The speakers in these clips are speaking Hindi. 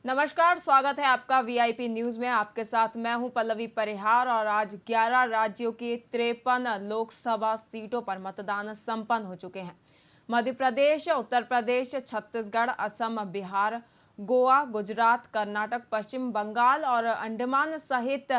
नमस्कार, स्वागत है आपका वीआईपी न्यूज में। आपके साथ मैं हूं पल्लवी परिहार और आज 11 राज्यों की 53 लोकसभा सीटों पर मतदान संपन्न हो चुके हैं। मध्य प्रदेश, उत्तर प्रदेश, छत्तीसगढ़, असम, बिहार, गोवा, गुजरात, कर्नाटक, पश्चिम बंगाल और अंडमान सहित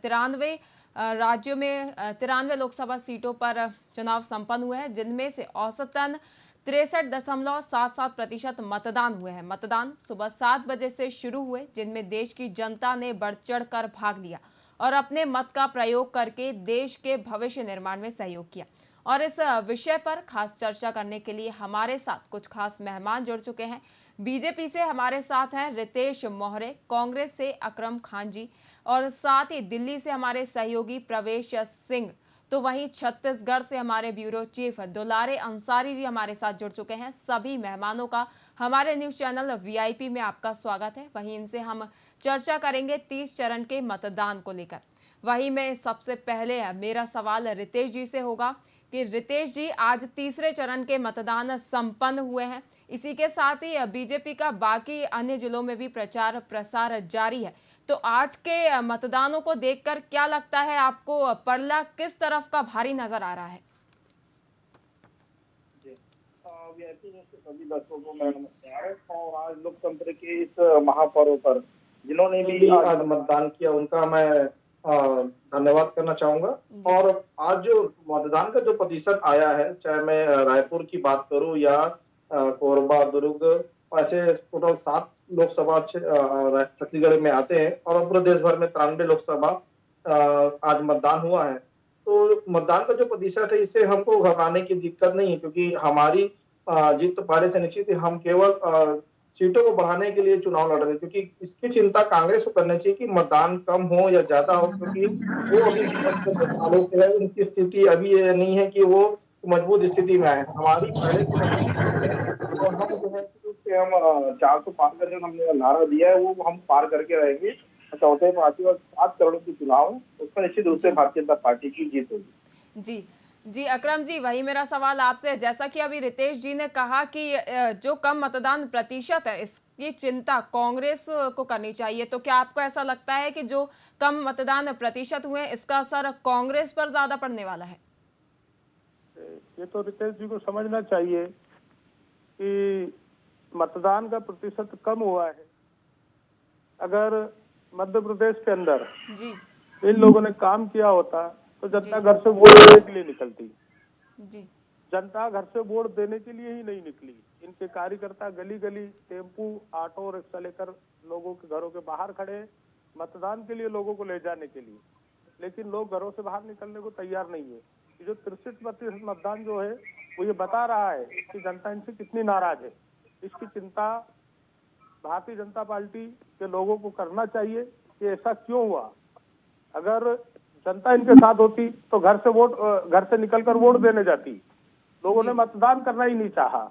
93 राज्यों में 93 लोकसभा सीटों पर चुनाव संपन्न हुए हैं, जिनमें से औसतन 63.77% मतदान हुए हैं। मतदान सुबह 7 बजे से शुरू हुए, जिनमें देश की जनता ने बढ़ चढ़ कर भाग लिया और अपने मत का प्रयोग करके देश के भविष्य निर्माण में सहयोग किया। और इस विषय पर खास चर्चा करने के लिए हमारे साथ कुछ खास मेहमान जुड़ चुके हैं। बीजेपी से हमारे साथ हैं रितेश मौर्य, कांग्रेस से अकरम खान जी और साथ ही दिल्ली से हमारे सहयोगी प्रवेश सिंह। तो वहीं छत्तीसगढ़ से हमारे ब्यूरो चीफ दुलारे अंसारी जी हमारे साथ जुड़ चुके हैं। सभी मेहमानों का हमारे न्यूज चैनल वीआईपी में आपका स्वागत है। वहीं इनसे हम चर्चा करेंगे 30 चरण के मतदान को लेकर। वहीं में सबसे पहले मेरा सवाल रितेश जी से होगा कि रितेश जी, आज तीसरे चरण के मतदान संपन्न हुए हैं। इसी के साथ ही बीजेपी का बाकी अन्य जिलों में भी प्रचार प्रसार जारी है। तो आज के मतदानों को देखकर क्या लगता है आपको, पड़ला किस तरफ का भारी नजर आ रहा है? जी। वीआईपी न्यूज़ के सभी दर्शकों को मेरा नमस्कार। और आज लोकतंत्र के इस महापर्व पर जिन्होंने भी आज मतदान किया उनका मैं धन्यवाद करना चाहूंगा। और आज जो मतदान का जो प्रतिशत आया है, चाहे मैं रायपुर की बात करूं या कोरबा, दुर्ग, ऐसे टोटल 7 लोकसभा छत्तीसगढ़ में आते हैं और पूरे देश भर में 93 लोकसभा आज मतदान हुआ है। तो मतदान का जो प्रतिशत है, इससे हमको घबराने की दिक्कत नहीं है, क्योंकि हमारी जीत तो पहले से निश्चित है। हम केवल सीटों को बढ़ाने के लिए चुनाव लड़ रहे हैं, क्योंकि इसकी चिंता कांग्रेस को करनी चाहिए कि मतदान कम हो या ज्यादा हो, क्योंकि वो अभी 10 सालों से है, उनकी स्थिति अभी ये नहीं है कि वो मजबूत स्थिति में आए। हमारी पहले की मजबूत स्थिति है और हम जो है कि हम 400 पार करके हमने नारा दिया है, वो हम पार करके रहेंगे। चौथे पार्टी और 7 करोड़ की चुनाव है, उसमें निश्चित रूप से भारतीय जनता पार्टी की जीत होगी। जी जी, अकरम जी, वही मेरा सवाल आपसे है। जैसा कि अभी रितेश जी ने कहा कि जो कम मतदान प्रतिशत है, इसकी चिंता कांग्रेस को करनी चाहिए, तो क्या आपको ऐसा लगता है कि जो कम मतदान प्रतिशत हुए इसका असर कांग्रेस पर ज्यादा पड़ने वाला है? ये तो रितेश जी को समझना चाहिए कि मतदान का प्रतिशत कम हुआ है। अगर मध्य प्रदेश के अंदर जी इन लोगों ने काम किया होता तो जनता घर से वोट देने के लिए निकलती। जी जनता घर से वोट देने के लिए ही नहीं निकली। इनके कार्यकर्ता गली गली टेम्पू, ऑटो रिक्शा लेकर लोगों के घरों के बाहर खड़े, मतदान के लिए लोगों को ले जाने के लिए। लेकिन लोग घरों से बाहर निकलने को तैयार नहीं है। ये जो 63% मतदान जो है, वो ये बता रहा है कि जनता इनसे कितनी नाराज है। इसकी चिंता भारतीय जनता पार्टी के लोगों को करना चाहिए कि ऐसा क्यों हुआ। अगर जनता इनके साथ होती तो घर से निकलकर वोट देने जाती। लोगों ने मतदान करना ही नहीं चाहा।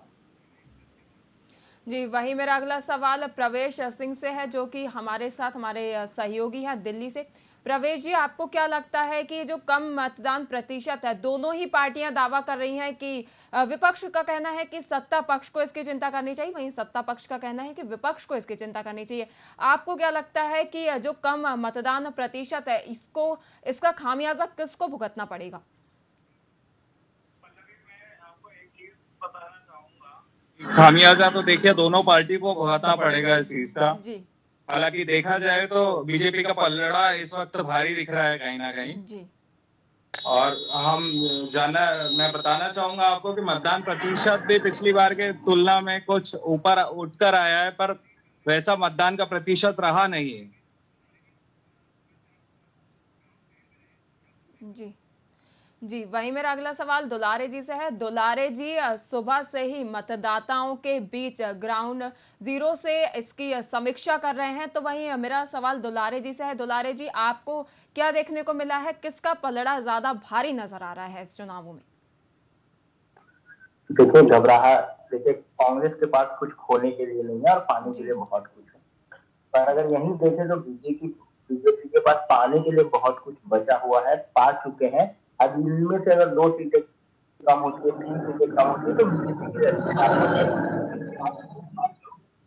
जी, वही मेरा अगला सवाल प्रवेश सिंह से है, जो कि हमारे साथ हमारे सहयोगी हैं दिल्ली से। प्रवेश जी, आपको क्या लगता है कि जो कम मतदान प्रतिशत है, दोनों ही पार्टियां दावा कर रही हैं कि विपक्ष का कहना है कि सत्ता पक्ष को इसकी चिंता करनी चाहिए, वहीं सत्ता पक्ष का कहना है कि विपक्ष को इसकी चिंता करनी चाहिए। आपको क्या लगता है कि जो कम मतदान प्रतिशत है, इसका खामियाजा किसको भुगतना पड़ेगा? खामियाजा तो देखिए दोनों पार्टी को भुगतना पड़ेगा इस चीज का। जी हालांकि देखा जाए तो बीजेपी का पलड़ा इस वक्त भारी दिख रहा है कहीं ना कहीं। जी और मैं बताना चाहूंगा आपको कि मतदान प्रतिशत भी पिछली बार के तुलना में कुछ ऊपर उठकर आया है, पर वैसा मतदान का प्रतिशत रहा नहीं है। जी जी, वही मेरा अगला सवाल दुलारे जी से है। दुलारे जी, सुबह से ही मतदाताओं के बीच ग्राउंड जीरो से इसकी समीक्षा कर रहे हैं, तो वही मेरा सवाल दुलारे जी से है। दुलारे जी, आपको क्या देखने को मिला है, किसका पलड़ा ज्यादा भारी नजर आ रहा है इस चुनावों में? देखिए देखिए कांग्रेस के पास कुछ खोने के लिए नहीं है और पाने के लिए बहुत कुछ है। पर अगर यही देखें तो बीजेपी के पास पाने के लिए बहुत कुछ बचा हुआ है, पा चुके हैं। अब इनमें से अगर 2 सीटें कम होती है, 3 सीटें कम होती है, तो बीजेपी के लिए अच्छी बात है।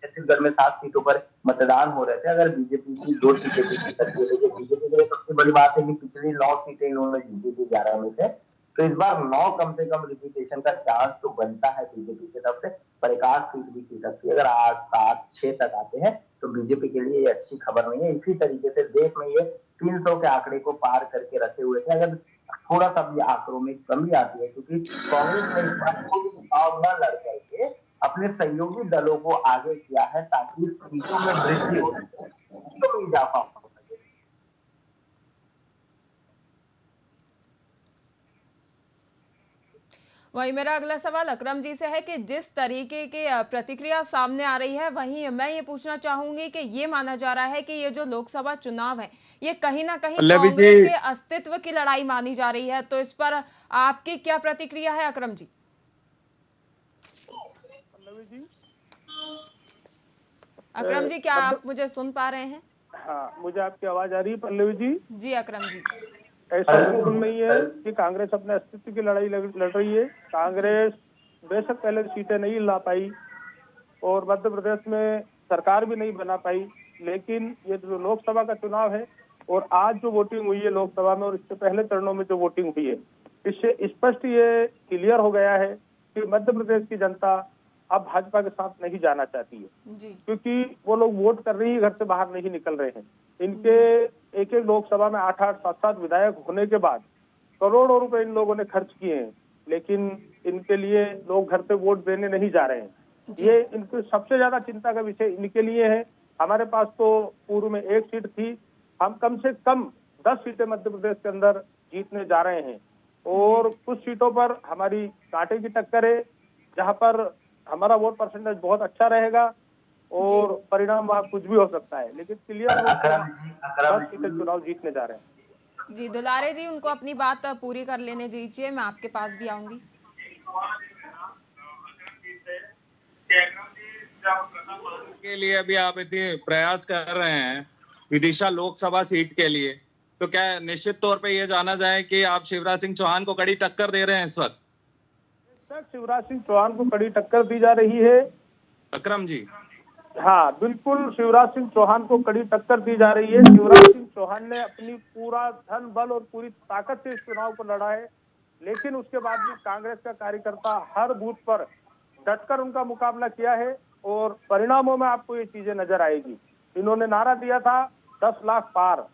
जैसे छत्तीसगढ़ में 7 सीटों पर मतदान हो रहे थे, अगर बीजेपी की 2 सीटें जीत सकती है, देखिए बीजेपी के लिए सबसे बड़ी बात है कि पिछली 9 सीटें इन्होंने जीती थी 11 में से, तो इस बार 9 कम से कम रिपीटेशन का चांस तो बनता है बीजेपी की तरफ से, पर एक आध सीट भी जीत सकती है। अगर 8, 7, 6 तक आते हैं तो बीजेपी के लिए ये अच्छी खबर नहीं है। इसी तरीके से देश में ये 300 के आंकड़े को पार करके रखे हुए थे, अगर थोड़ा सा भी आंकड़ों में कमी आती है, क्योंकि कांग्रेस ने इस बार कोई चुनाव न लड़ करके अपने सहयोगी दलों को आगे किया है ताकि सीटों में वृद्धि हो सके, सीटों में इजाफा हो सके। वहीं मेरा अगला सवाल अकरम जी से है कि जिस तरीके की प्रतिक्रिया सामने आ रही है, वहीं मैं ये पूछना चाहूंगी कि ये माना जा रहा है कि ये जो लोकसभा चुनाव है ये कहीं ना कहीं कांग्रेस के अस्तित्व की लड़ाई मानी जा रही है, तो इस पर आपकी क्या प्रतिक्रिया है अकरम जी? अकरम जी, क्या आप मुझे सुन पा रहे हैं? हाँ, मुझे आपकी आवाज आ रही है पल्लवी जी? जी अकरम जी। ऐसा बिल्कुल नहीं है कि कांग्रेस अपने अस्तित्व की लड़ाई लड़ रही है। कांग्रेस बेशक पहले सीटें नहीं ला पाई और मध्य प्रदेश में सरकार भी नहीं बना पाई, लेकिन ये जो लोकसभा का चुनाव है और आज जो वोटिंग हुई है लोकसभा में और इससे पहले चरणों में जो वोटिंग हुई है, इससे स्पष्ट ये क्लियर हो गया है कि मध्य प्रदेश की जनता अब भाजपा के साथ नहीं जाना चाहती है जी। क्योंकि वो लोग वोट कर रही है, घर से बाहर नहीं निकल रहे हैं। इनके एक एक लोकसभा में 8-8, 7-7 विधायक होने के बाद करोड़ों रुपए इन लोगों ने खर्च किए हैं, लेकिन इनके लिए लोग घर से वोट देने नहीं जा रहे हैं। ये इनकी सबसे ज्यादा चिंता का विषय इनके लिए है। हमारे पास तो पूर्व में 1 सीट थी, हम कम से कम 10 सीटें मध्य प्रदेश के अंदर जीतने जा रहे हैं और कुछ सीटों पर हमारी कांटे की टक्कर है, जहां पर हमारा वोट परसेंटेज बहुत अच्छा रहेगा और परिणाम वहां कुछ भी हो सकता है, लेकिन क्लियर 10 सीटें चुनाव जीतने जा रहे हैं। जी दुलारे जी, उनको अपनी बात पूरी कर लेने दीजिए, मैं आपके पास भी आऊंगी। के लिए अभी आप इतने प्रयास कर रहे हैं विदिशा लोकसभा सीट के लिए, तो क्या निश्चित तौर पे ये जाना जाए कि आप शिवराज सिंह चौहान को कड़ी टक्कर दे रहे हैं इस वक्त? शिवराज सिंह चौहान को कड़ी टक्कर दी जा रही है अकरम जी। हाँ बिल्कुल, शिवराज सिंह चौहान को कड़ी टक्कर दी जा रही है। शिवराज सिंह चौहान ने अपनी पूरा धन बल और पूरी ताकत से इस चुनाव को लड़ा है, लेकिन उसके बाद भी कांग्रेस का कार्यकर्ता हर बूथ पर डटकर उनका मुकाबला किया है और परिणामों में आपको ये चीजें नजर आएगी। इन्होंने नारा दिया था 10 लाख पार,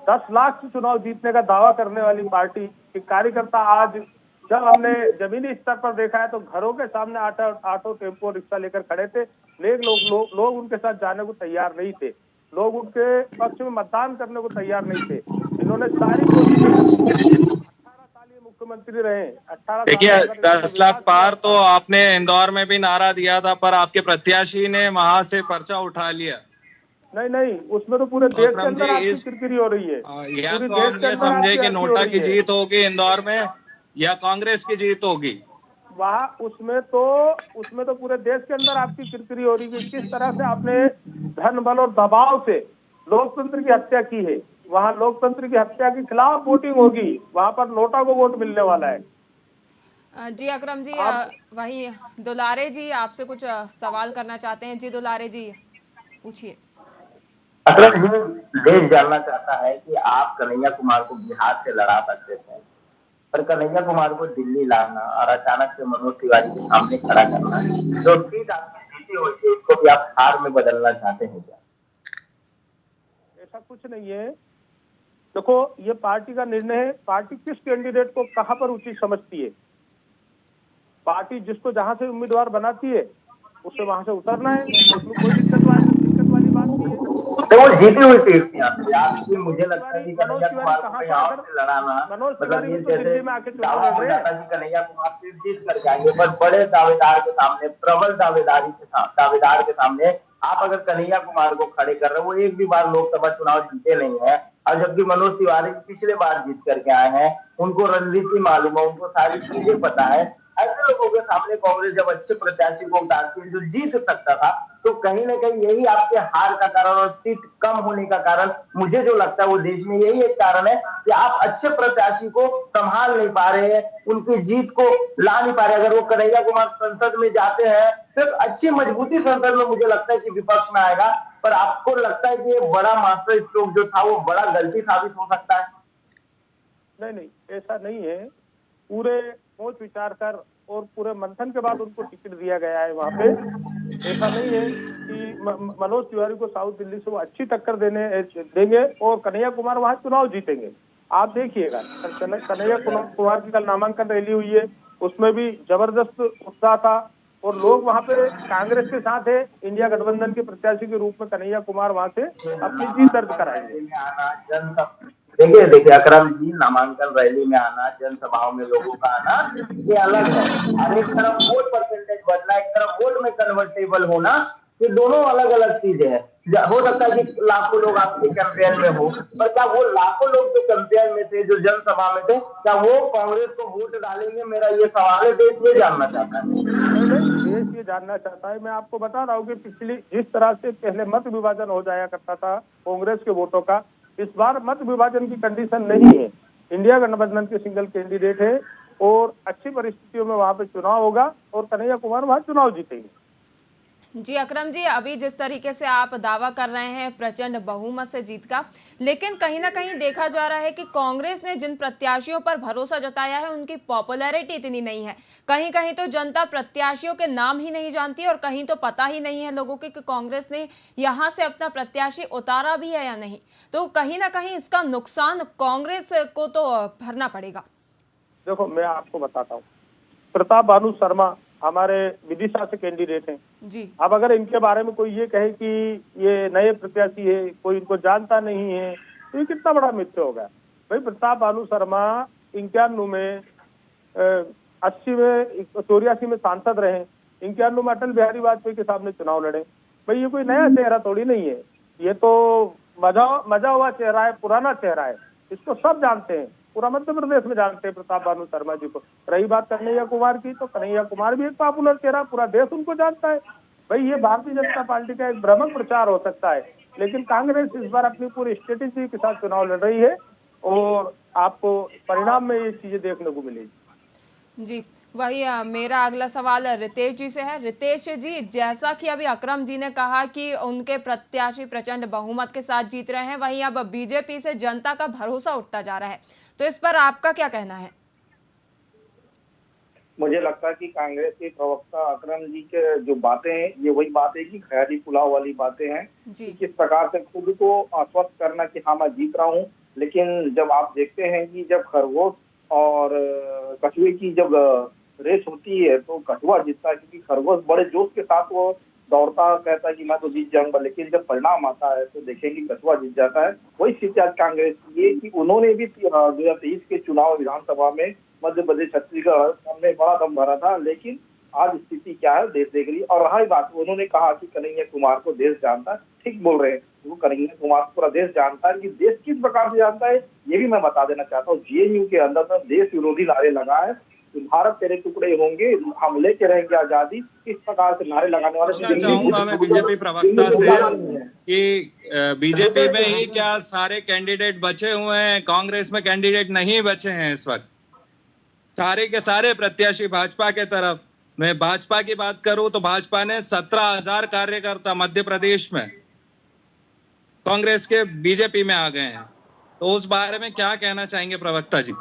10 लाख से चुनाव जीतने का दावा करने वाली पार्टी के कार्यकर्ता आज जब हमने जमीनी स्तर पर देखा है तो घरों के सामने ऑटो टेम्पो रिक्शा लेकर खड़े थे, लेकिन लोग उनके साथ जाने को तैयार नहीं थे, लोग उनके पक्ष में मतदान करने को तैयार नहीं थे। इन्होंने सारी कोशिशें 18 साल ये मुख्यमंत्री रहे, 18 देखिए 10 लाख पार तो आपने इंदौर में भी नारा दिया था, पर आपके प्रत्याशी ने वहां से पर्चा उठा लिया। नहीं, उसमें तो पूरे देश के अंदर आपकी किरकिरी हो रही है। या तो हम ये समझे कि नोटा की जीत होगी इंदौर में या कांग्रेस की जीत होगी वहाँ, उसमें तो पूरे देश के अंदर आपकी किरकिरी हो रही है। किस तरह से आपने धन बल और दबाव से लोकतंत्र की हत्या की है। वहाँ लोकतंत्र की हत्या के खिलाफ वोटिंग होगी, वहाँ पर नोटा को वोट मिलने वाला है। जी अकरम जी, वहीं दुलारे जी आपसे कुछ सवाल करना चाहते हैं। जी दुलारे जी पूछिए। अकरम जी, देश जानना चाहता है कि आप कन्हैया कुमार को बिहार से लड़ा सकते थे, पर कन्हैया कुमार को दिल्ली लाना और अचानक से मनोज तिवारी के सामने खड़ा करना, जो सीट आपकी जीती हुई थी उसको भी आप हार में बदलना चाहते हैं क्या? ऐसा कुछ नहीं है। देखो, ये पार्टी का निर्णय है, पार्टी किस कैंडिडेट को कहां पर उचित समझती है। पार्टी जिसको जहां से उम्मीदवार बनाती है उससे वहां से उतरना है, उसमें कोई दिक्कत वाली बात नहीं है। तो वो जीती हुई सीट थी आपकी, मुझे लगता है कि कन्हैया कुमार को यहाँ से लड़ाना मतलब ये जैसे दावा हो जाता है कि कन्हैया कुमार सीट जीत कर जाएंगे, पर बड़े दावेदार के सामने, प्रबल दावेदार के सामने आप अगर कन्हैया कुमार को खड़े कर रहे हो, वो एक भी बार लोकसभा चुनाव जीते नहीं है, और जबकि मनोज तिवारी पिछले बार जीत करके आए हैं, उनको रणनीति मालूम है, उनको सारी चीजें पता है, ऐसे लोगों के सामने कांग्रेस जब अच्छे प्रत्याशी को उतारती है जो जीत सकता था, तो कहीं ना कहीं यही आपके हार का कारण और सीट कम होने का कारण मुझे जो लगता है वो देश में यही एक कारण है कि आप अच्छे प्रत्याशी को संभाल नहीं पा रहे हैं, उनकी जीत को ला नहीं पा रहे। अगर वो कन्हैया कुमार संसद में जाते हैं तो एक अच्छी मजबूती संसद में मुझे लगता है कि विपक्ष में आएगा, पर आपको लगता है कि ये बड़ा मास्टर स्ट्रोक जो था वो बड़ा गलती साबित हो सकता है? नहीं, ऐसा नहीं है। पूरे सोच विचार कर और पूरे मंथन के बाद उनको टिकट दिया गया है वहां पे। ऐसा नहीं है कि मनोज तिवारी को साउथ दिल्ली से वो अच्छी टक्कर देंगे और कन्हैया कुमार वहां चुनाव जीतेंगे। आप देखिएगा, कन्हैया कुमार की कल नामांकन रैली हुई है, उसमें भी जबरदस्त उत्साह था और लोग वहां पे कांग्रेस के साथ है। इंडिया गठबंधन के प्रत्याशी के रूप में कन्हैया कुमार वहां से अपनी जीत दर्ज कराएंगे। देखिए अकरम जी, नामांकन रैली में आना, जनसभाओं में लोगों का आना, ये अलग है। और एक तरफ वोट परसेंटेज बढ़ना, एक तरफ वोट में कन्वर्टेबल होना, ये दोनों अलग अलग चीजें हैं। हो सकता है कि लाखों लोग आपके कैंपेन में हो, पर क्या वो लाखों लोग जो कैंपेन में थे, जो जनसभा में थे, क्या वो कांग्रेस को वोट डालेंगे? मेरा ये सवाल है, देश ये जानना चाहता है। देश ये जानना चाहता है। मैं आपको बता रहा हूँ कि पिछली जिस तरह से पहले मत विभाजन हो जाया करता था कांग्रेस के वोटों का, इस बार मत विभाजन की कंडीशन नहीं है। इंडिया गठबंधन के सिंगल कैंडिडेट है और अच्छी परिस्थितियों में वहां पे चुनाव होगा और कन्हैया कुमार वहां चुनाव जीतेंगे। जी अकरम जी, अभी जिस तरीके से आप दावा कर रहे हैं प्रचंड बहुमत से जीत का, लेकिन कहीं ना कहीं देखा जा रहा है कि कांग्रेस ने जिन प्रत्याशियों पर भरोसा जताया है उनकी पॉपुलैरिटी इतनी नहीं है। कहीं कहीं तो जनता प्रत्याशियों के नाम ही नहीं जानती और कहीं तो पता ही नहीं है लोगों के कि कांग्रेस ने यहाँ से अपना प्रत्याशी उतारा भी है या नहीं। तो कहीं ना कहीं इसका नुकसान कांग्रेस को तो भरना पड़ेगा। देखो, मैं आपको बताता हूँ, प्रताप बानू शर्मा हमारे विदिशा से कैंडिडेट हैं जी। अब अगर इनके बारे में कोई ये कहे कि ये नए प्रत्याशी है, कोई इनको जानता नहीं है, तो ये कितना बड़ा मिथ्य होगा। भाई प्रताप बानू शर्मा 91 में 80 में 84 में सांसद रहे, 91 में अटल बिहारी वाजपेयी के सामने चुनाव लड़े। भाई ये कोई नया चेहरा थोड़ी नहीं है, ये तो मजा हुआ चेहरा है, पुराना चेहरा है, इसको सब जानते हैं, पूरा मध्य प्रदेश में जानते हैं प्रताप बानू शर्मा जी को। रही बात कन्हैया कुमार की, तो कन्हैया कुमार भी एक पॉपुलर चेहरा, पूरा देश उनको जानता है। भाई ये भारतीय जनता पार्टी का एक भ्रमक प्रचार हो सकता है, लेकिन कांग्रेस इस बार अपनी पूरी स्ट्रेटेजी के साथ चुनाव लड़ रही है और आपको परिणाम में ये चीजें देखने को मिलेगी। जी, वही मेरा अगला सवाल रितेश जी से है। रितेश जी, जैसा कि अभी अकरम जी ने कहा कि उनके प्रत्याशी प्रचंड बहुमत के साथ जीत रहे हैं, वहीं अब बीजेपी से जनता का भरोसा उठता जा रहा है, तो इस पर आपका क्या कहना है? मुझे लगता है कि कांग्रेस के प्रवक्ता अकरम जी के जो बातें हैं, ये वही बातें की खैरी पुलाव वाली बातें हैं कि किस प्रकार से खुद को आश्वस्त करना कि हाँ मैं जीत रहा हूँ। लेकिन जब आप देखते हैं कि जब खरगोश और कछुए की जब रेस होती है तो कछुआ जीतता है, क्योंकि खरगोश बड़े जोश के साथ वो दौड़ता, कहता है कि मैं तो जीत जाऊंगा, लेकिन जब परिणाम आता है तो देखेंगे कछुआ जीत जाता है। वही स्थिति आज कांग्रेस की है कि उन्होंने भी 2023 के चुनाव विधानसभा में मध्य प्रदेश छत्तीसगढ़ हमने बड़ा दम भरा था, लेकिन आज स्थिति क्या है देश देख रही। और रहा बात, उन्होंने कहा कि कन्हैया कुमार को देश जानता है, ठीक बोल रहे हैं, वो कन्हैया कुमार को पूरा देश जानता है। कि देश किस प्रकार से जानता है ये भी मैं बता देना चाहता हूँ। जेएनयू के अंदर तो देश विरोधी नारे लगा है, भारत तेरे टुकड़े होंगे, हम लेके रहेंगे आजादी, इस प्रकार से नारे लगाने वाले। चाहूंगा मैं बीजेपी प्रवक्ता से कि बीजेपी में ही क्या सारे कैंडिडेट बचे हुए हैं? कांग्रेस में कैंडिडेट नहीं बचे हैं इस वक्त, सारे के सारे प्रत्याशी भाजपा के तरफ। मैं भाजपा की बात करूं तो भाजपा ने 17,000 कार्यकर्ता मध्य प्रदेश में कांग्रेस के बीजेपी में आ गए हैं, तो उस बारे में क्या कहना चाहेंगे प्रवक्ता जी?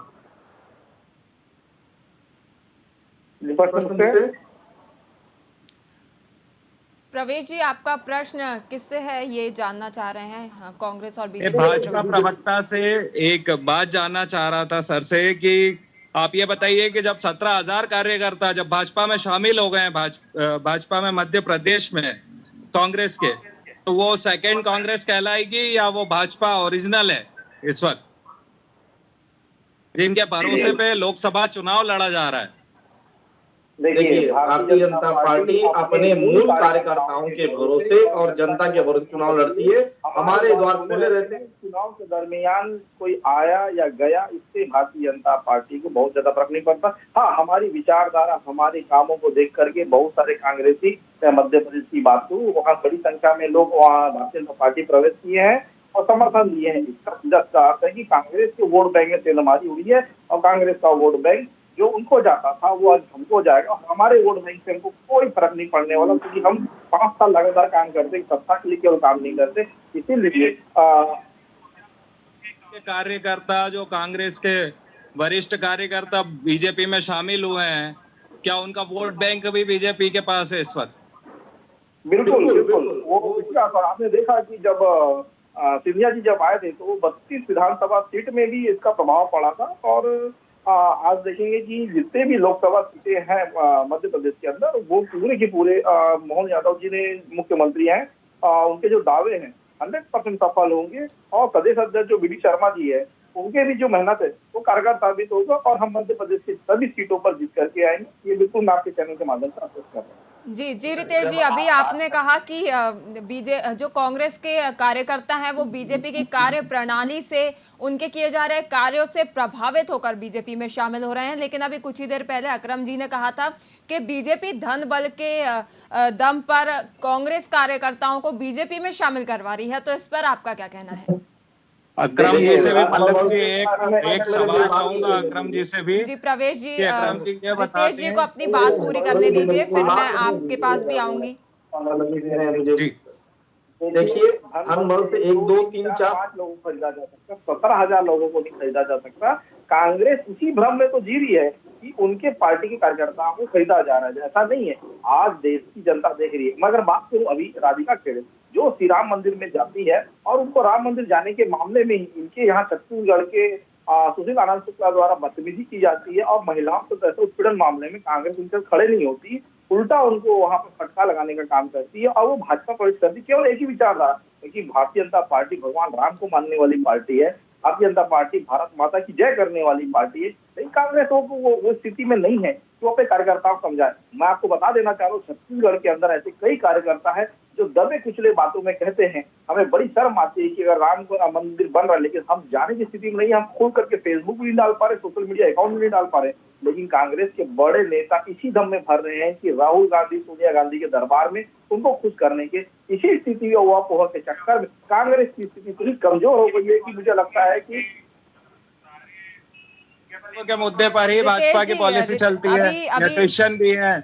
प्रवेश जी, आपका प्रश्न किससे है ये जानना चाह रहे हैं? कांग्रेस और बीजेपी। भाजपा प्रवक्ता से एक बात जानना चाह रहा था सर से कि आप ये बताइए कि जब 17,000 कार्यकर्ता जब भाजपा में शामिल हो गए हैं, भाजपा में मध्य प्रदेश में कांग्रेस के, तो वो सेकंड कांग्रेस कहलाएगी या वो भाजपा ओरिजिनल है इस वक्त, जिनके भरोसे पे लोकसभा चुनाव लड़ा जा रहा है? देखिए, भारतीय जनता पार्टी अपने मूल कार्यकर्ताओं के भरोसे और जनता के भरोसे चुनाव लड़ती है। हमारे द्वार खुले रहते हैं। चुनाव के दरमियान कोई आया या गया, इससे भारतीय जनता पार्टी को बहुत ज्यादा फर्क नहीं पड़ता। हाँ, हमारी विचारधारा, हमारे कामों को देख करके बहुत सारे कांग्रेसी, मध्य प्रदेश की बात करूं, वहाँ बड़ी संख्या में लोग वहाँ भारतीय जनता पार्टी प्रवेश किए हैं और समर्थन दिए हैं। इसका सीधा अर्थ है कि कांग्रेस के वोट बैंक में तेलमारी हुई है और कांग्रेस का वोट बैंक जो उनको जाता था वो आज हमको जाएगा। हमारे वोट बैंक से हमको कोई फर्क नहीं पड़ने वाला, क्योंकि हम 5 साल लगातार काम करते, सत्ता के लिए केवल काम नहीं करते। इसीलिए कार्यकर्ता, जो कांग्रेस के वरिष्ठ कार्यकर्ता बीजेपी में शामिल हुए हैं, क्या उनका वोट बैंक भी बीजेपी के पास है इस वक्त? बिल्कुल बिल्कुल। वो आपने देखा कि जब सिंधिया जी जब आए थे तो 32 विधानसभा सीट में भी इसका प्रभाव पड़ा था। और आज देखेंगे कि जितने भी लोकसभा सीटें हैं मध्य प्रदेश के अंदर, वो पूरे के पूरे मोहन यादव जी ने मुख्यमंत्री हैं, उनके जो दावे हैं 100% सफल होंगे। और प्रदेश अध्यक्ष जो बी.डी. शर्मा जी है, उनके भी जो मेहनत है वो कारगर साबित होगा और हम मध्य प्रदेश की सभी सीटों पर जीत करके आएंगे। ये बिल्कुल मैं आपके चैनल के माध्यम से आश्वस्त कर रहा हूँ। जी रितेश जी, अभी आपने कहा कि जो कांग्रेस के कार्यकर्ता हैं वो बीजेपी की कार्य प्रणाली से, उनके किए जा रहे कार्यों से प्रभावित होकर बीजेपी में शामिल हो रहे हैं, लेकिन अभी कुछ ही देर पहले अकरम जी ने कहा था कि बीजेपी धन बल के दम पर कांग्रेस कार्यकर्ताओं को बीजेपी में शामिल करवा रही है, तो इस पर आपका क्या कहना है? अकरम जी से भी पल्लव जी एक सवाल चाहूंगा अकरम जी से भी। जी प्रवेश जी, अकरम जी ये रितेश जी को अपनी बात पूरी करने दीजिए, फिर मैं आपके पास भी आऊंगी। जी देखिए, धन बल से 1 2 3 4 5 लोगों को खरीदा जा सकता, 17,000 लोगों को नहीं खरीदा जा सकता। कांग्रेस इसी भ्रम में तो जी रही है कि उनके पार्टी के कार्यकर्ताओं को खरीदा जा रहा है। ऐसा नहीं है, आज देश की जनता देख रही है। मगर बात करूं अभी राधिका खेड़े जो श्री राम मंदिर में जाती है और उनको राम मंदिर जाने के मामले में ही इनके यहाँ छत्तीसगढ़ के सुशील आनंद शुक्ला द्वारा बदतमीजी की जाती है और महिलाओं के तहत उत्पीड़न मामले में कांग्रेस उनसे खड़े नहीं होती, उल्टा उनको वहां पर फटका लगाने का काम करती है और वो भाजपा प्रवेश करती। केवल एक ही विचारधारा कि भारतीय जनता पार्टी भगवान राम को मानने वाली पार्टी है, भारतीय जनता पार्टी भारत माता की जय करने वाली पार्टी है। लेकिन कांग्रेस वो स्थिति में नहीं है कि वो अपने कार्यकर्ताओं को समझाए। मैं आपको बता देना चाह रहा हूँ, छत्तीसगढ़ के अंदर ऐसे कई कार्यकर्ता है जो दबे कुचले बातों में कहते हैं। हमें बड़ी शर्म आती है कि अगर राम को मंदिर बन रहा है, लेकिन हम जाने की स्थिति में नहीं, हम खोल करके फेसबुक भी नहीं डाल पा रहे, सोशल मीडिया अकाउंट भी नहीं डाल पा रहे। लेकिन कांग्रेस के बड़े नेता इसी दम में भर रहे हैं कि राहुल गांधी सोनिया गांधी के दरबार में उनको खुश करने के, इसी स्थिति में हुआ पोह के चक्कर में कांग्रेस की स्थिति इतनी कमजोर हो गई है कि मुझे लगता है कि के मुद्दे पर ही भाजपा की पॉलिसी चलती है। न्यूट्रिशन भी है,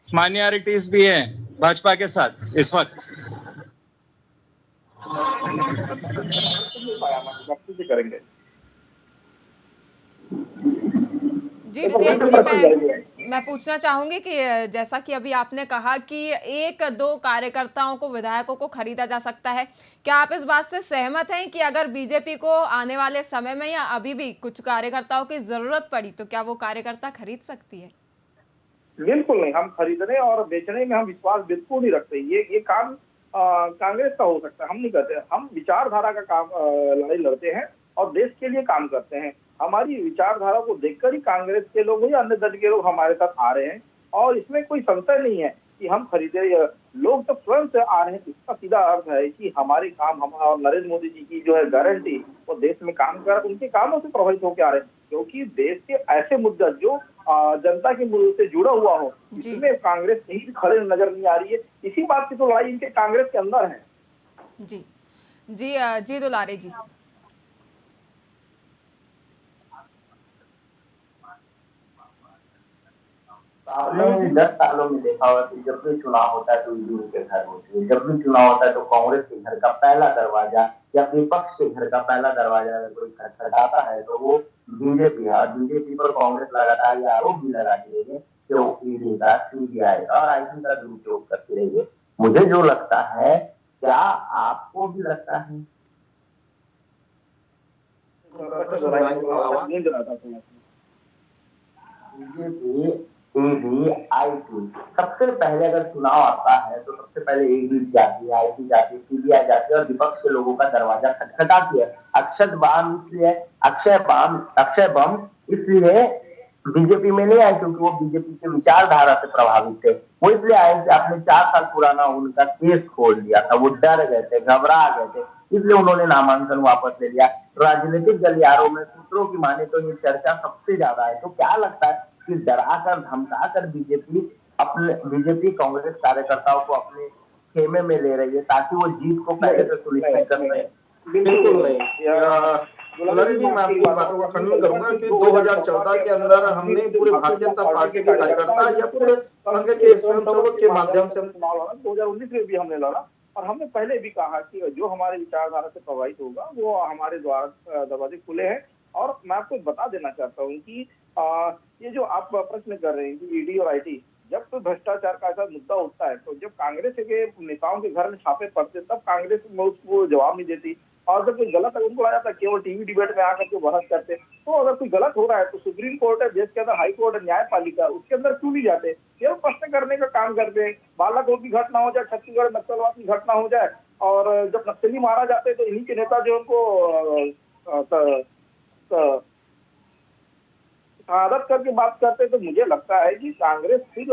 माइनॉरिटीज भी है भाजपा के साथ इस वक्त। करेंगे जी रितेश जी, मैं पूछना चाहूंगी कि जैसा कि अभी आपने कहा कि 1-2 कार्यकर्ताओं को, विधायकों को खरीदा जा सकता है, क्या आप इस बात से सहमत हैं कि अगर बीजेपी को आने वाले समय में या अभी भी कुछ कार्यकर्ताओं की जरूरत पड़ी तो क्या वो कार्यकर्ता खरीद सकती है? बिल्कुल नहीं, हम खरीदने और बेचने में हम विश्वास बिल्कुल नहीं रखते। ये काम कांग्रेस का हो सकता है, हम नहीं करते। हम विचारधारा का काम लड़ाई लड़ते हैं और देश के लिए काम करते हैं। हमारी विचारधारा को देखकर ही कांग्रेस के लोग या अन्य दल के लोग हमारे साथ आ रहे हैं और इसमें कोई संशय नहीं है कि हम खरीदे। लोग तो स्वयं से आ रहे हैं। इसका सीधा अर्थ है कि हमारे काम, हम और नरेंद्र मोदी जी की जो है गारंटी, वो देश में काम कर उनके कामों से प्रभावित होकर आ रहे हैं। क्योंकि देश के ऐसे मुद्दा जो जनता के मुद्दों से जुड़ा हुआ हो, इसमें कांग्रेस कहीं खड़े नजर नहीं आ रही है। इसी बात की तो लड़ाई इनके कांग्रेस के अंदर है। जी जी जी दुलारे जी, आपने 10 सालों में देखा होगा कि जब भी चुनाव होता है तो ईवीएम के घर होते हैं, जब भी चुनाव होता है तो कांग्रेस के घर का पहला दरवाजा या विपक्ष के घर का पहला दरवाजा अगर कोई खटखटाता है तो वो बीजेपी है। और बीजेपी पर कांग्रेस लगातार ये आरोप भी लगाती रही है कि वो ईडी का, सीबीआई का और आईटी का दुरुपयोग करती रही है। मुझे जो लगता है, क्या आपको भी लगता है? बीजेपी सबसे पहले अगर चुनाव आता है तो सबसे पहले ईडी जाती है, आईटी जाती है, सीबीआई जाती है और विपक्ष के लोगों का दरवाजा खटखटाती है। अक्षय बम इसलिए बीजेपी में नहीं आए क्योंकि वो बीजेपी के विचारधारा से प्रभावित थे। वो इसलिए आए कि आपने 4 साल पुराना उनका केस खोल दिया था, वो डर गए थे, घबरा गए थे, इसलिए उन्होंने नामांकन वापस ले लिया। राजनीतिक गलियारों में सूत्रों की माने तो ये चर्चा सबसे ज्यादा है। तो क्या लगता है कि डराकर धमकाकर बीजेपी कांग्रेस कार्यकर्ताओं को अपने खेमे में ले रही है ताकि वो जीत को पहले से सुनिश्चित कर सके? बिल्कुल नहीं। दुलारी जी, मैं आपकी बातों का खंडन करूंगा कि 2014 के अंदर हमने पूरे भारतीय जनता पार्टी के कार्यकर्ता या पूरे संघ के स्वयंसेवक के माध्यम से हम चुनाव लड़ा। 2019 में भी हमने लड़ा और हमने पहले भी कहा कि जो हमारे विचारधारा से प्रभावित होगा वो हमारे द्वार दरवाजे खुले हैं। और मैं आपको बता देना चाहता हूँ कि ये जो आप प्रश्न कर रहे हैं कि ईडी और आईटी, जब तो भ्रष्टाचार का ऐसा मुद्दा उठता है तो जब कांग्रेस के नेताओं के घर में छापे पड़ते तब कांग्रेस में उसको जवाब नहीं देती, और जब कोई गलत है उनको आ जाता है केवल टीवी डिबेट में आकर के बहस करते। तो अगर कोई गलत हो रहा है तो सुप्रीम कोर्ट है देश के अंदर, हाई कोर्ट है, न्यायपालिका, उसके अंदर क्यों नहीं जाते? केवल प्रश्न करने का काम करते हैं। बालाकोट की घटना हो जाए, छत्तीसगढ़ नक्सलवाद की घटना हो जाए, और जब नक्सली मारा जाते हैं तो इन्हीं के नेता जो उनको आदत करके बात करते, तो मुझे लगता है कि कांग्रेस फिर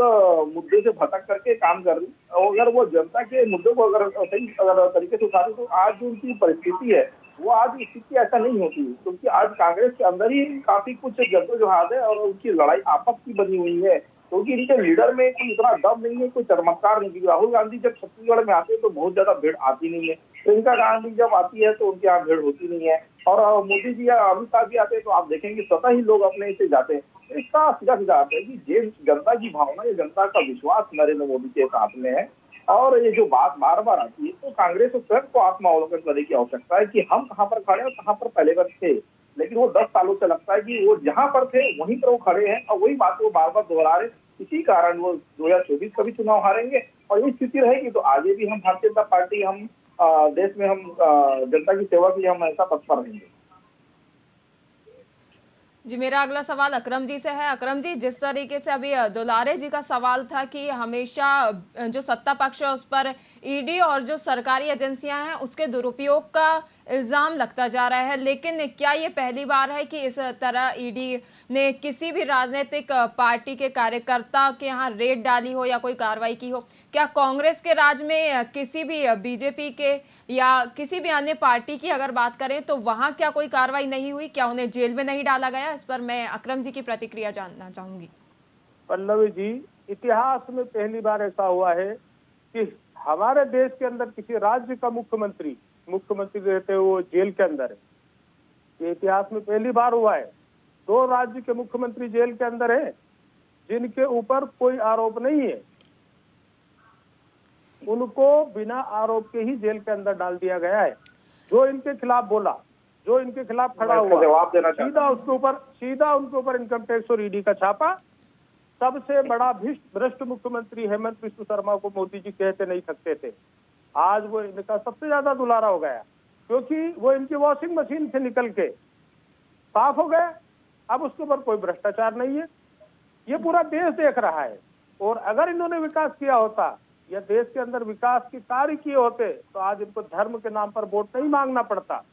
मुद्दे से भटक करके काम कर रही। और अगर वो जनता के मुद्दों को अगर सही तरीके से उठाती तो आज जो उनकी परिस्थिति है वो आज स्थिति ऐसा नहीं होती, क्योंकि आज कांग्रेस के अंदर ही काफी कुछ जद्दोजहद है और उनकी लड़ाई आपस की बनी हुई है, क्योंकि इनके लीडर में कोई इतना दम नहीं है, कोई चमत्कार नहीं। राहुल गांधी जब छत्तीसगढ़ में आते हैं तो बहुत ज्यादा भीड़ आती नहीं है, प्रियंका गांधी जब आती है तो उनके यहाँ भीड़ होती नहीं है, और मोदी जी या अमित शाह जी आते हैं तो आप देखेंगे स्वतः ही लोग अपने से जाते हैं। तो इसका सीधा सीधा आता है कि जे जनता की भावना या जनता का विश्वास नरेंद्र मोदी के साथ में है। और ये जो बात बार बार आती है तो कांग्रेस को स्वयं को आत्मावलोकन करने की आवश्यकता है कि हम कहाँ पर खड़े हैं, कहाँ पर पहले बार थे। लेकिन वो 10 सालों से लगता है कि वो जहाँ पर थे वहीं पर वो खड़े हैं और वही बात वो बार बार दोहरा रहे। इसी कारण वो 2024 का भी चुनाव हारेंगे और ये स्थिति रहेगी तो आगे भी हम भारतीय जनता पार्टी, हम देश में हम जनता की सेवा के लिए हम ऐसा तत्पर रहेंगे। जी, मेरा अगला सवाल अकरम जी से है। अकरम जी, जिस तरीके से अभी दुलारे जी का सवाल था कि हमेशा जो सत्ता पक्ष है उस पर ईडी और जो सरकारी एजेंसियां हैं उसके दुरुपयोग का इल्ज़ाम लगता जा रहा है, लेकिन क्या ये पहली बार है कि इस तरह ईडी ने किसी भी राजनीतिक पार्टी के कार्यकर्ता के यहाँ रेड डाली हो या कोई कार्रवाई की हो? क्या कांग्रेस के राज में किसी भी बीजेपी के या किसी भी अन्य पार्टी की अगर बात करें तो वहां क्या कोई कार्रवाई नहीं हुई? क्या उन्हें जेल में नहीं डाला गया? इस पर मैं अकरम जी की प्रतिक्रिया जानना चाहूंगी। पल्लवी जी, इतिहास में पहली बार ऐसा हुआ है कि हमारे देश के अंदर किसी राज्य का मुख्यमंत्री रहते हुए वो जेल के अंदर है। ये इतिहास में पहली बार हुआ है। 2 राज्य के मुख्यमंत्री जेल के अंदर है जिनके ऊपर कोई आरोप नहीं है, उनको बिना आरोप के ही जेल के अंदर डाल दिया गया है। जो इनके खिलाफ बोला, जो इनके खिलाफ खड़ा हुआ, जवाब देना सीधा उनके ऊपर इनकम टैक्स और ईडी का छापा। सबसे बड़ा भ्रष्ट मुख्यमंत्री हेमंत बिस्व शर्मा को मोदी जी कहते नहीं सकते थे, आज वो इनका सबसे ज्यादा दुलारा हो गया क्योंकि वो इनकी वॉशिंग मशीन से निकल के साफ हो गया। अब उसके ऊपर कोई भ्रष्टाचार नहीं है, ये पूरा देश देख रहा है। और अगर इन्होंने विकास किया होता या देश के अंदर विकास के कार्य किए होते तो आज इनको धर्म के नाम पर वोट नहीं मांगना पड़ता।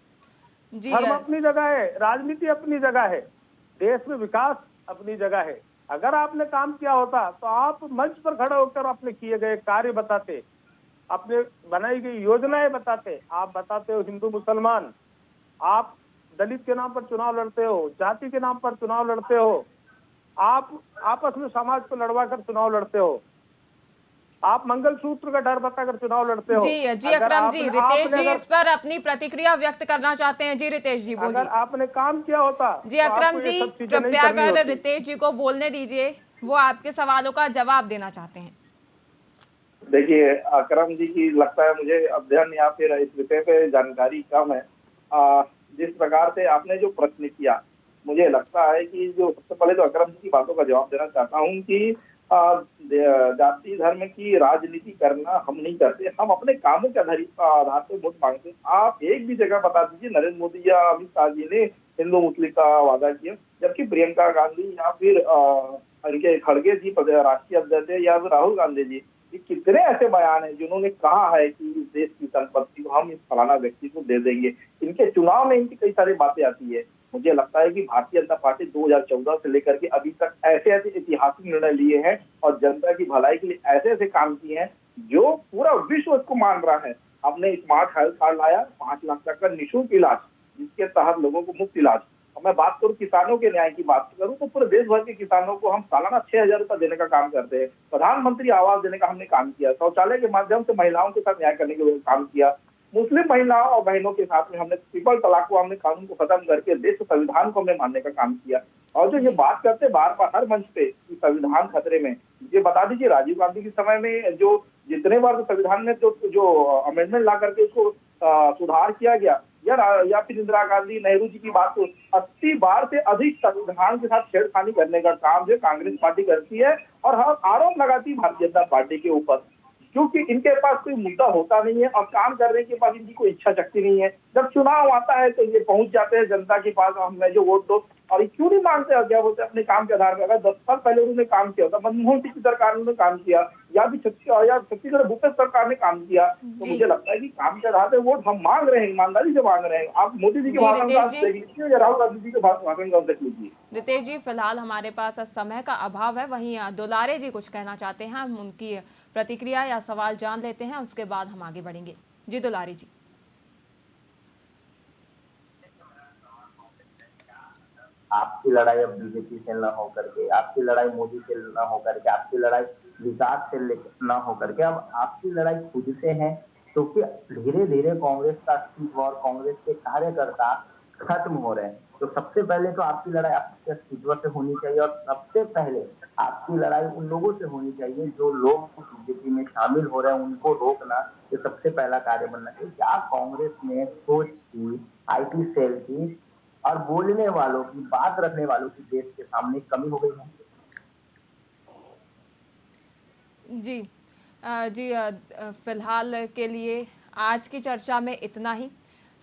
धर्म अपनी जगह है, राजनीति अपनी जगह है, देश में विकास अपनी जगह है। अगर आपने काम किया होता तो आप मंच पर खड़े होकर अपने किए गए कार्य बताते, अपने बनाई गई योजनाएं बताते। आप बताते हो हिंदू मुसलमान, आप दलित के नाम पर चुनाव लड़ते हो, जाति के नाम पर चुनाव लड़ते हो, आप आपस में समाज को लड़वा कर चुनाव लड़ते हो, आप मंगलसूत्र का डर बताकर चुनाव लड़ते हो। जी अकरम जी, रितेश जी इस पर अपनी प्रतिक्रिया व्यक्त करना चाहते हैं। जी रितेश जी बोलिए। अगर आपने काम किया होता जी अकरम जी, कृपया कर रितेश जी को बोलने दीजिए, वो आपके सवालों का जवाब देना चाहते हैं। देखिए अकरम जी की लगता है मुझे अध्ययन या फिर इस विषय पे जानकारी कम है। जिस प्रकार से आपने जो प्रश्न किया, मुझे लगता है कि जो सबसे पहले तो अकरम जी की बातों का जवाब देना चाहता हूँ कि जाति धर्म की राजनीति करना हम नहीं करते, हम अपने कामों के आधार पर वोट मांगते। आप एक भी जगह बता दीजिए नरेंद्र मोदी या अमित शाह जी ने हिंदू मुस्लिम का वादा किया, जबकि प्रियंका गांधी या फिर इनके खड़गे जी राष्ट्रीय अध्यक्ष या फिर राहुल गांधी जी, ये कितने ऐसे बयान हैं जिन्होंने कहा है कि इस देश की संपत्ति को हम इस फलाना व्यक्ति को दे देंगे। इनके चुनाव में इनकी कई सारी बातें आती है, मुझे लगता है कि भारतीय जनता पार्टी 2014 से लेकर के अभी तक ऐसे ऐसे ऐतिहासिक निर्णय लिए हैं और जनता की भलाई के लिए ऐसे ऐसे काम किए हैं जो पूरा विश्व उसको मान रहा है। हमने स्मार्ट हेल्थ कार्ड लाया, 5 लाख तक का निःशुल्क इलाज, जिसके तहत लोगों को मुफ्त इलाज। और मैं बात करूं किसानों के न्याय की बात करूं तो पूरे देश भर के किसानों को हम सालाना 6,000 रुपए देने का काम करते हैं। प्रधानमंत्री आवास देने का हमने काम किया, शौचालय के माध्यम से महिलाओं के साथ न्याय करने के लिए काम किया। मुस्लिम महिलाओं और बहनों के साथ में हमने ट्रिपल तलाक को, हमने कानून को खत्म करके देश के संविधान को हमने मानने का काम किया। और जो ये बात करते बार बार हर मंच पे कि संविधान खतरे में, ये बता दीजिए राजीव गांधी के समय में जो जितने बार संविधान में जो अमेंडमेंट ला करके उसको सुधार किया गया, या फिर इंदिरा गांधी नेहरू जी की बात को 80 बार से अधिक संविधान के साथ छेड़खानी करने का काम जो कांग्रेस पार्टी करती है और हर आरोप लगाती है भारतीय जनता पार्टी के ऊपर, क्योंकि इनके पास कोई मुद्दा होता नहीं है और काम करने के पास इनकी कोई इच्छा शक्ति नहीं है। जब चुनाव आता है तो ये पहुंच जाते हैं जनता के पास, हमें जो वोट दो, और ये क्यों नहीं मानते हैं? क्या बोलते हैं अपने काम के आधार पर? अगर 10 साल पहले उन्होंने काम किया होता, मनमोहन सिंह की सरकार ने काम किया, या छत्तीसगढ़ भूपेश सरकार ने काम किया, तो मुझे लगता है कि काम के आधार पर वोट हम मांग रहे हैं, ईमानदारी से मांग रहे हैं। आप मोदी जी के भाषण का देख लीजिए या राहुल गांधी जी के भाषण का देख लीजिए। रितेश जी, फिलहाल हमारे पास समय का अभाव है, वहीं दुलारे जी कुछ कहना चाहते हैं, हम उनकी प्रतिक्रिया या सवाल जान लेते हैं, उसके बाद हम आगे बढ़ेंगे। जी दुलारे जी। आपकी लड़ाई अब बीजेपी से न होकर के, आपकी लड़ाई मोदी से न होकर के, आपकी लड़ाई विकास से न होकर के, अब आपकी लड़ाई खुद से है, क्योंकि धीरे धीरे कांग्रेस का अस्तित्व और कांग्रेस के कार्यकर्ता खत्म हो रहे हैं। तो सबसे पहले तो आपकी लड़ाई आपके अस्तित्व से होनी चाहिए और सबसे पहले आपकी लड़ाई उन लोगों से होनी चाहिए जो लोग बीजेपी में शामिल हो रहे हैं, उनको रोकना ये सबसे पहला कार्य बनना चाहिए। क्या कांग्रेस में सोच की, IT सेल की और बोलने वालों की, बात रखने वालों की देश के सामने कमी हो गई है? जी जी फिलहाल के लिए आज की चर्चा में इतना ही।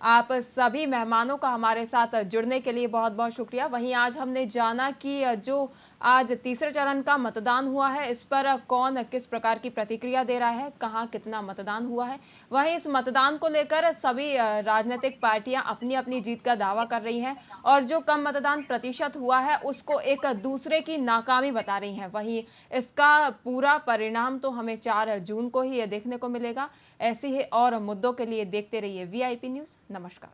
आप सभी मेहमानों का हमारे साथ जुड़ने के लिए बहुत बहुत शुक्रिया। वहीं आज हमने जाना कि जो आज तीसरे चरण का मतदान हुआ है, इस पर कौन किस प्रकार की प्रतिक्रिया दे रहा है, कहाँ कितना मतदान हुआ है। वहीं इस मतदान को लेकर सभी राजनीतिक पार्टियां अपनी अपनी जीत का दावा कर रही हैं और जो कम मतदान प्रतिशत हुआ है उसको एक दूसरे की नाकामी बता रही हैं। वहीं इसका पूरा परिणाम तो हमें 4 जून को ही देखने को मिलेगा। ऐसे ही और मुद्दों के लिए देखते रहिए VIP न्यूज़। नमस्कार।